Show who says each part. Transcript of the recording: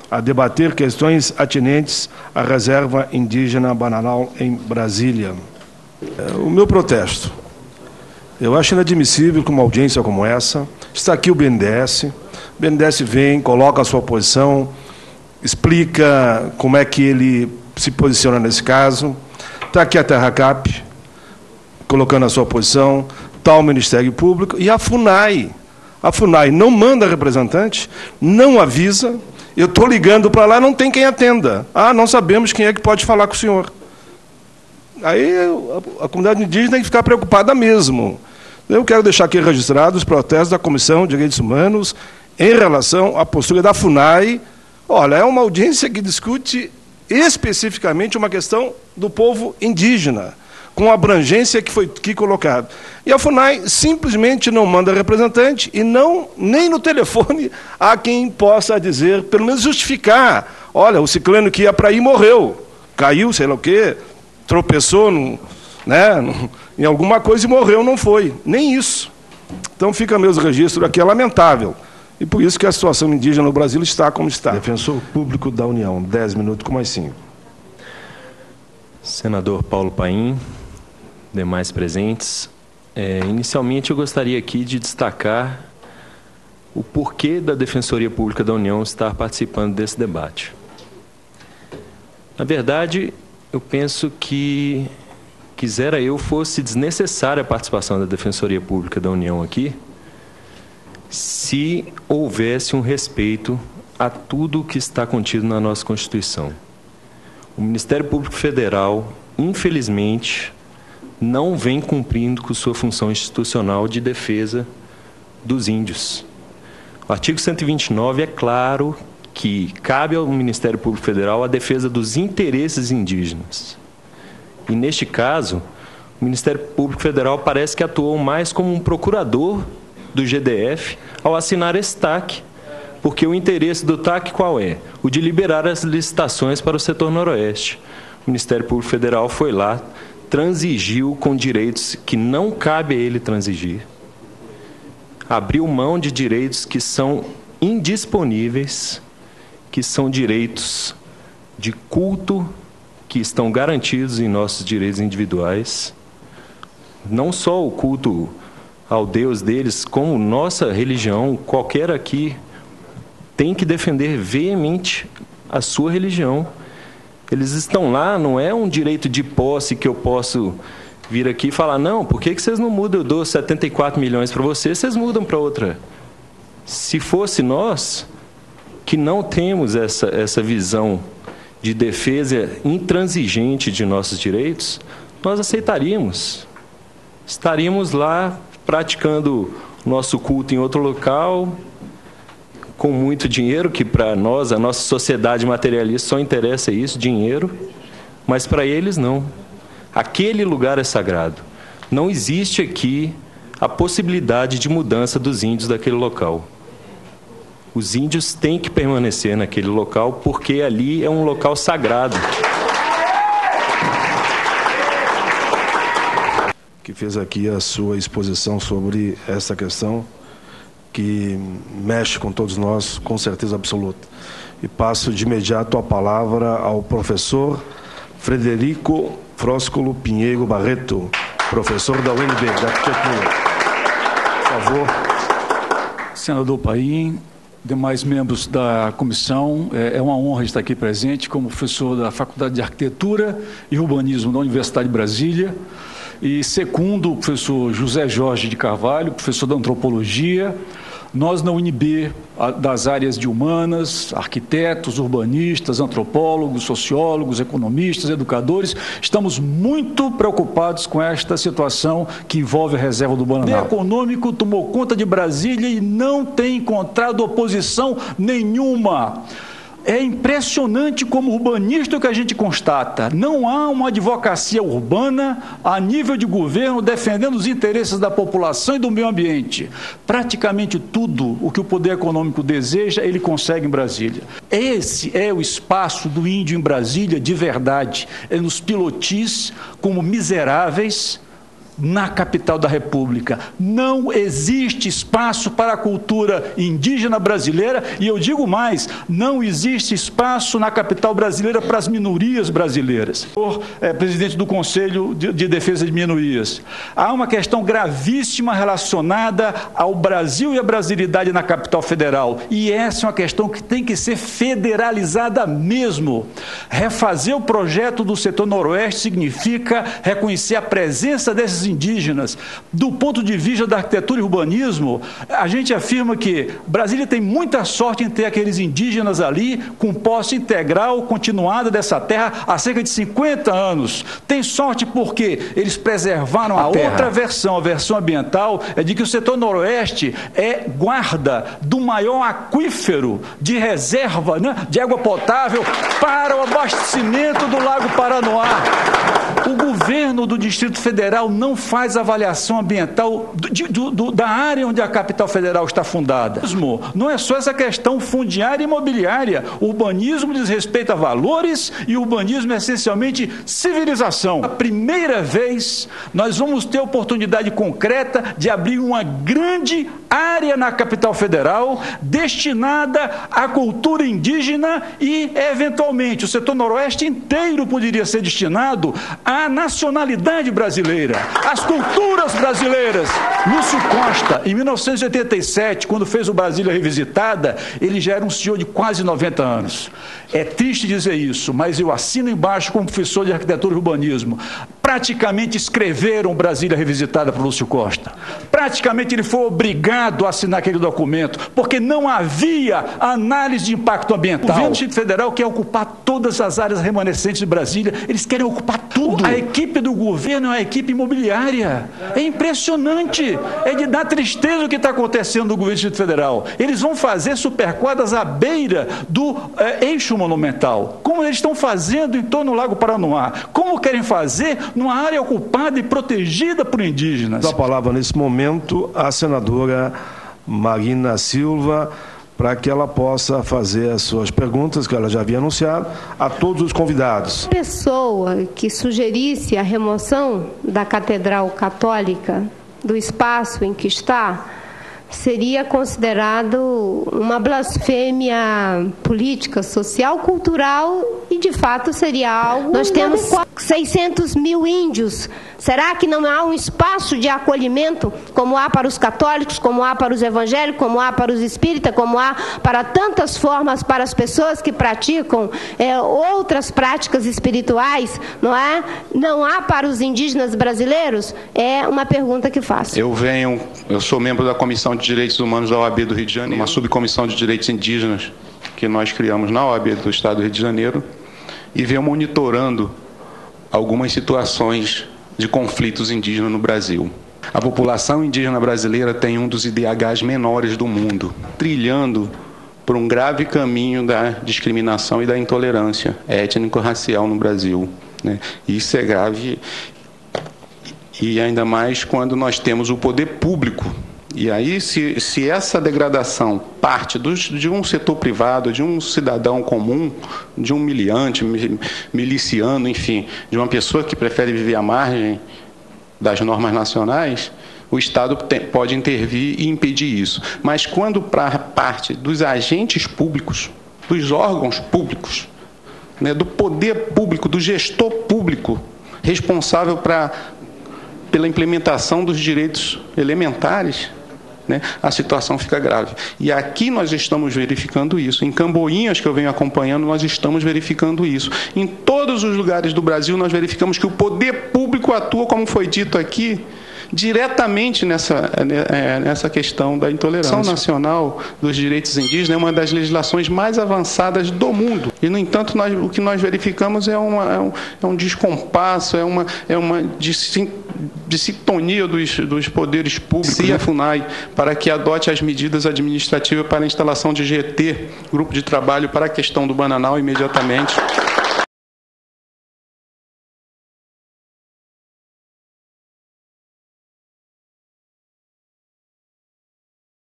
Speaker 1: a debater questões atinentes à reserva indígena Bananal em Brasília. O meu protesto. Eu acho inadmissível que uma audiência como essa, está aqui o BNDES vem, coloca a sua posição, explica como é que ele se posiciona nesse caso, está aqui a Terracap, colocando a sua posição, está o Ministério Público, e a FUNAI não manda representante, não avisa, eu estou ligando para lá, não tem quem atenda. Ah, não sabemos quem é que pode falar com o senhor. Aí a comunidade indígena tem que ficar preocupada mesmo. Eu quero deixar aqui registrados os protestos da Comissão de Direitos Humanos em relação à postura da FUNAI. Olha, é uma audiência que discute especificamente uma questão do povo indígena, com a abrangência que foi aqui colocada. E a FUNAI simplesmente não manda representante e nem no telefone há quem possa dizer, pelo menos justificar, olha, o ciclano que ia para aí morreu, caiu, sei lá o quê, tropeçou em alguma coisa e morreu, não foi. Nem isso. Então fica meus registros aqui, é lamentável. E por isso que a situação indígena no Brasil está como está. Defensor Público da União, 10 minutos com mais 5.
Speaker 2: Senador Paulo Paim, demais presentes. Inicialmente, eu gostaria aqui de destacar o porquê da Defensoria Pública da União estar participando desse debate. Na verdade, eu penso que quisera eu fosse desnecessária a participação da Defensoria Pública da União aqui, se houvesse um respeito a tudo o que está contido na nossa Constituição. O Ministério Público Federal, infelizmente, não vem cumprindo com sua função institucional de defesa dos índios. O artigo 129 é claro que cabe ao Ministério Público Federal a defesa dos interesses indígenas. E, neste caso, o Ministério Público Federal parece que atuou mais como um procurador do GDF ao assinar esse TAC, porque o interesse do TAC qual é? O de liberar as licitações para o setor noroeste. O Ministério Público Federal foi lá, transigiu com direitos que não cabe a ele transigir, abriu mão de direitos que são indisponíveis, que são direitos de culto, que estão garantidos em nossos direitos individuais, não só o culto ao Deus deles, como nossa religião, qualquer aqui tem que defender veemente a sua religião. Eles estão lá, não é um direito de posse que eu posso vir aqui e falar, não, por que vocês não mudam? Eu dou 74 milhões para vocês, vocês mudam para outra. Se fosse nós, que não temos essa visão de defesa intransigente de nossos direitos, nós aceitaríamos. Estaríamos lá praticando nosso culto em outro local, com muito dinheiro, que para nós, a nossa sociedade materialista, só interessa isso, dinheiro, mas para eles não. Aquele lugar é sagrado. Não existe aqui a possibilidade de mudança dos índios daquele local. Os índios têm que permanecer naquele local, porque ali é um local sagrado.
Speaker 1: Que fez aqui a sua exposição sobre essa questão que mexe com todos nós, com certeza absoluta. E passo de imediato a palavra ao professor Frederico Frósculo Pinheiro Barreto, professor da UNB, da arquitetura. Por favor.
Speaker 3: Senador Paim, demais membros da comissão, é uma honra estar aqui presente como professor da Faculdade de Arquitetura e Urbanismo da Universidade de Brasília, e segundo o professor José Jorge de Carvalho, professor da Antropologia. Nós, na UNB, das áreas de humanas, arquitetos, urbanistas, antropólogos, sociólogos, economistas, educadores, estamos muito preocupados com esta situação que envolve a reserva do Bananal. O econômico tomou conta de Brasília e não tem encontrado oposição nenhuma. É impressionante como urbanista o que a gente constata. Não há uma advocacia urbana a nível de governo defendendo os interesses da população e do meio ambiente. Praticamente tudo o que o poder econômico deseja, ele consegue em Brasília. Esse é o espaço do índio em Brasília de verdade. É nos pilotis como miseráveis, na capital da República. Não existe espaço para a cultura indígena brasileira e eu digo mais, não existe espaço na capital brasileira para as minorias brasileiras. Presidente do Conselho de Defesa de Minorias, há uma questão gravíssima relacionada ao Brasil e à brasilidade na capital federal e essa é uma questão que tem que ser federalizada mesmo. Refazer o projeto do setor noroeste significa reconhecer a presença desses indígenas. Do ponto de vista da arquitetura e urbanismo, a gente afirma que Brasília tem muita sorte em ter aqueles indígenas ali com posse integral continuada dessa terra há cerca de 50 anos. Tem sorte porque eles preservaram a terra. Outra versão, a versão ambiental, é de que o setor noroeste é guarda do maior aquífero de reserva, né, de água potável para o abastecimento do Lago Paranoá. O governo do Distrito Federal não faz avaliação ambiental da área onde a capital federal está fundada. Não é só essa questão fundiária e imobiliária. O urbanismo diz respeito a valores e o urbanismo é essencialmente civilização. A primeira vez nós vamos ter oportunidade concreta de abrir uma grande área na capital federal destinada à cultura indígena e, eventualmente, o setor noroeste inteiro poderia ser destinado à nacionalidade brasileira, às culturas brasileiras. Lúcio Costa, em 1987, quando fez o Brasília Revisitada, ele já era um senhor de quase 90 anos. É triste dizer isso, mas eu assino embaixo como professor de arquitetura e urbanismo. Praticamente escreveram Brasília Revisitada para Lúcio Costa. Praticamente ele foi obrigado a assinar aquele documento, porque não havia análise de impacto ambiental. O governo do Distrito Federal quer ocupar todas as áreas remanescentes de Brasília, eles querem ocupar tudo. A equipe do governo é uma equipe imobiliária. É impressionante, é de dar tristeza o que está acontecendo no governo do Distrito Federal. Eles vão fazer superquadras à beira do eixo monumental, como eles estão fazendo em torno do Lago Paranoá, como querem fazer numa área ocupada e protegida por indígenas.
Speaker 1: A palavra nesse momento à senadora Marina Silva, para que ela possa fazer as suas perguntas, que ela já havia anunciado, a todos os convidados.
Speaker 4: A pessoa que sugerisse a remoção da Catedral Católica do espaço em que está, seria considerado uma blasfêmia política, social, cultural e, de fato, seria algo... Nós temos 600 mil índios. Será que não há um espaço de acolhimento, como há para os católicos, como há para os evangélicos, como há para os espíritas, como há para tantas formas para as pessoas que praticam outras práticas espirituais, não é? Não há para os indígenas brasileiros? É uma pergunta que faço.
Speaker 5: Eu sou membro da Comissão de Direitos Humanos da OAB do Rio de Janeiro, uma subcomissão de direitos indígenas que nós criamos na OAB do Estado do Rio de Janeiro e venho monitorando algumas situações de conflitos indígenas no Brasil. A população indígena brasileira tem um dos IDHs menores do mundo, trilhando por um grave caminho da discriminação e da intolerância étnico-racial no Brasil, né? Isso é grave, e ainda mais quando nós temos o poder público. E aí, se essa degradação parte de um setor privado, de um cidadão comum, de um miliante, miliciano, enfim, de uma pessoa que prefere viver à margem das normas nacionais, o Estado pode intervir e impedir isso. Mas quando parte dos agentes públicos, dos órgãos públicos, né, do poder público, do gestor público, responsável pela implementação dos direitos elementares, né, a situação fica grave. E aqui nós estamos verificando isso. Em Camboinhas, que eu venho acompanhando, nós estamos verificando isso. Em todos os lugares do Brasil, nós verificamos que o poder público atua, como foi dito aqui, diretamente nessa questão da intolerância. A Declaração Nacional dos Direitos Indígenas é uma das legislações mais avançadas do mundo. E, no entanto, o que nós verificamos é um descompasso, é uma sintonia dos poderes públicos e a FUNAI para que adote as medidas administrativas para a instalação de GT, Grupo de Trabalho para a questão do Bananal, imediatamente.